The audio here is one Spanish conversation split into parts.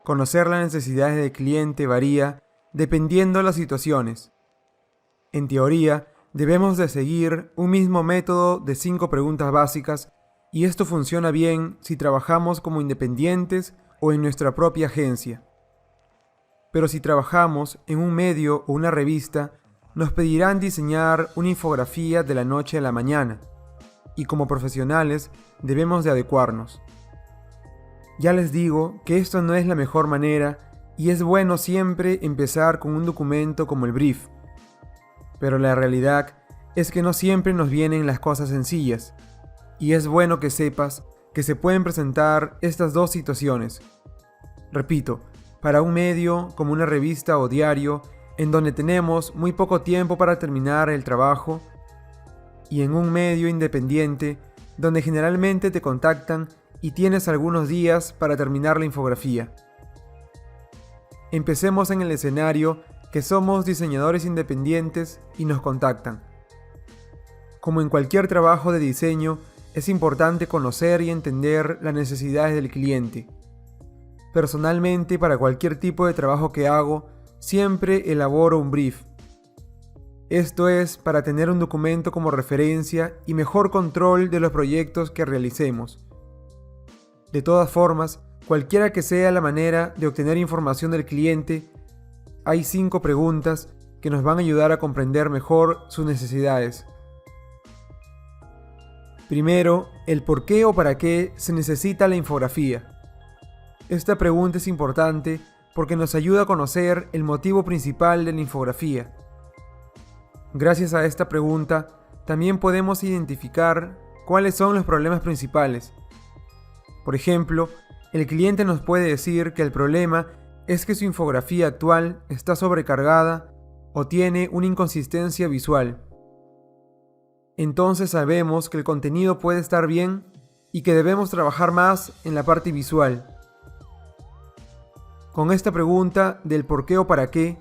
Conocer las necesidades del cliente varía dependiendo de las situaciones. En teoría, debemos de seguir un mismo método de 5 preguntas básicas y esto funciona bien si trabajamos como independientes o en nuestra propia agencia. Pero si trabajamos en un medio o una revista, nos pedirán diseñar una infografía de la noche a la mañana y como profesionales debemos de adecuarnos. Ya les digo que esto no es la mejor manera y es bueno siempre empezar con un documento como el brief. Pero la realidad es que no siempre nos vienen las cosas sencillas y es bueno que sepas que se pueden presentar estas dos situaciones. Repito, para un medio como una revista o diario en donde tenemos muy poco tiempo para terminar el trabajo y en un medio independiente donde generalmente te contactan y tienes algunos días para terminar la infografía. Empecemos en el escenario que somos diseñadores independientes y nos contactan. Como en cualquier trabajo de diseño, es importante conocer y entender las necesidades del cliente. Personalmente, para cualquier tipo de trabajo que hago, siempre elaboro un brief. Esto es para tener un documento como referencia y mejor control de los proyectos que realicemos. De todas formas, cualquiera que sea la manera de obtener información del cliente, hay 5 preguntas que nos van a ayudar a comprender mejor sus necesidades. Primero, el por qué o para qué se necesita la infografía. Esta pregunta es importante porque nos ayuda a conocer el motivo principal de la infografía. Gracias a esta pregunta, también podemos identificar cuáles son los problemas principales. Por ejemplo, el cliente nos puede decir que el problema es que su infografía actual está sobrecargada o tiene una inconsistencia visual. Entonces sabemos que el contenido puede estar bien y que debemos trabajar más en la parte visual. Con esta pregunta del por qué o para qué,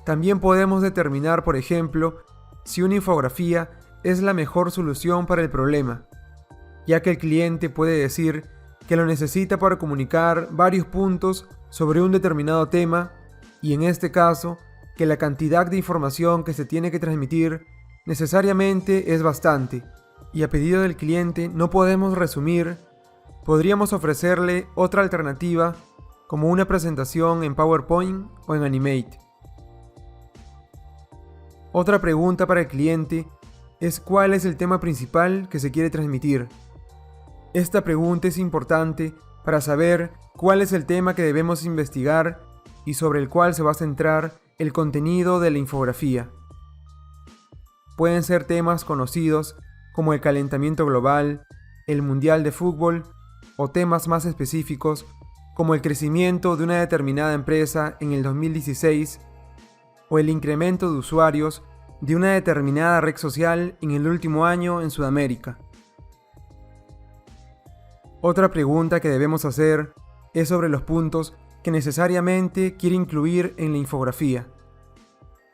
también podemos determinar, por ejemplo, si una infografía es la mejor solución para el problema, ya que el cliente puede decir que lo necesita para comunicar varios puntos sobre un determinado tema y en este caso, que la cantidad de información que se tiene que transmitir necesariamente es bastante y a pedido del cliente no podemos resumir, podríamos ofrecerle otra alternativa como una presentación en PowerPoint o en Animate. Otra pregunta para el cliente es ¿cuál es el tema principal que se quiere transmitir? Esta pregunta es importante para saber cuál es el tema que debemos investigar y sobre el cual se va a centrar el contenido de la infografía. Pueden ser temas conocidos como el calentamiento global, el Mundial de Fútbol o temas más específicos como el crecimiento de una determinada empresa en el 2016 o el incremento de usuarios de una determinada red social en el último año en Sudamérica. Otra pregunta que debemos hacer es sobre los puntos que necesariamente quiere incluir en la infografía.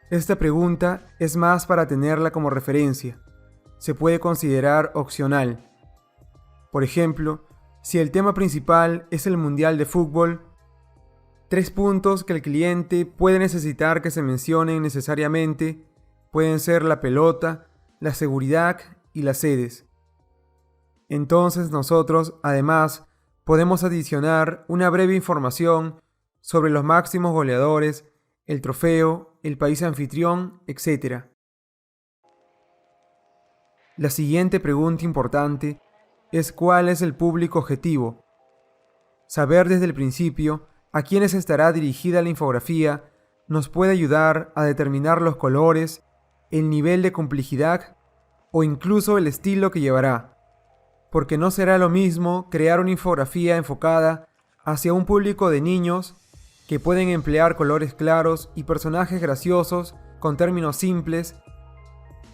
Esta pregunta es más para tenerla como referencia. Se puede considerar opcional. Por ejemplo, si el tema principal es el Mundial de Fútbol, 3 puntos que el cliente puede necesitar que se mencionen necesariamente pueden ser la pelota, la seguridad y las sedes. Entonces nosotros, además, podemos adicionar una breve información sobre los máximos goleadores, el trofeo, el país anfitrión, etc. La siguiente pregunta importante es ¿cuál es el público objetivo? Saber desde el principio a quiénes estará dirigida la infografía nos puede ayudar a determinar los colores, el nivel de complejidad o incluso el estilo que llevará. Porque no será lo mismo crear una infografía enfocada hacia un público de niños que pueden emplear colores claros y personajes graciosos con términos simples,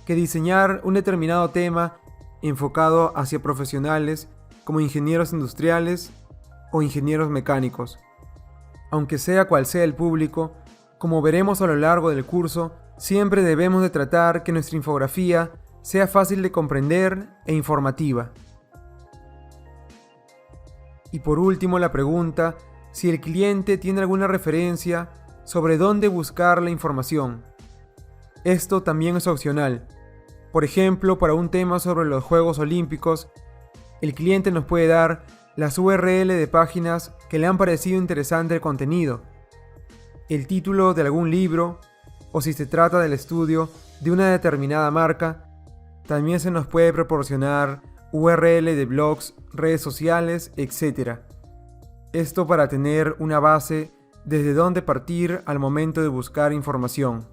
que diseñar un determinado tema enfocado hacia profesionales como ingenieros industriales o ingenieros mecánicos. Aunque sea cual sea el público, como veremos a lo largo del curso, siempre debemos de tratar que nuestra infografía sea fácil de comprender e informativa. Y por último, la pregunta si el cliente tiene alguna referencia sobre dónde buscar la información. Esto también es opcional. Por ejemplo, para un tema sobre los Juegos Olímpicos, el cliente nos puede dar las URL de páginas que le han parecido interesante el contenido, el título de algún libro, o si se trata del estudio de una determinada marca, también se nos puede proporcionar URL de blogs, redes sociales, etc. Esto para tener una base desde donde partir al momento de buscar información.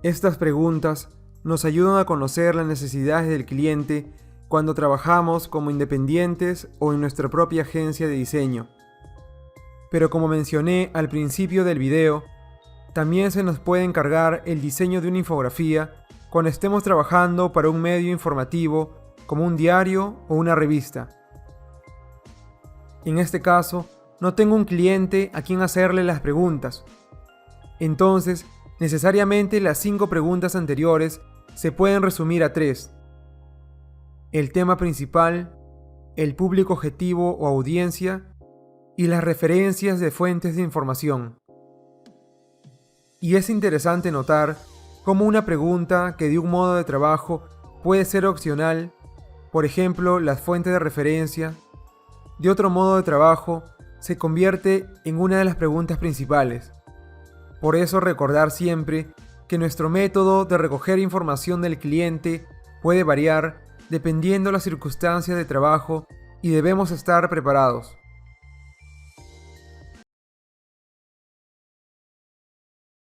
Estas preguntas nos ayudan a conocer las necesidades del cliente cuando trabajamos como independientes o en nuestra propia agencia de diseño. Pero como mencioné al principio del video, también se nos puede encargar el diseño de una infografía cuando estemos trabajando para un medio informativo como un diario o una revista. En este caso, no tengo un cliente a quien hacerle las preguntas. Entonces, necesariamente las 5 preguntas anteriores se pueden resumir a 3. El tema principal, el público objetivo o audiencia y las referencias de fuentes de información. Y es interesante notar cómo una pregunta que de un modo de trabajo puede ser opcional, por ejemplo, las fuentes de referencia, de otro modo de trabajo se convierte en una de las preguntas principales. Por eso recordar siempre que nuestro método de recoger información del cliente puede variar dependiendo de las circunstancias de trabajo y debemos estar preparados.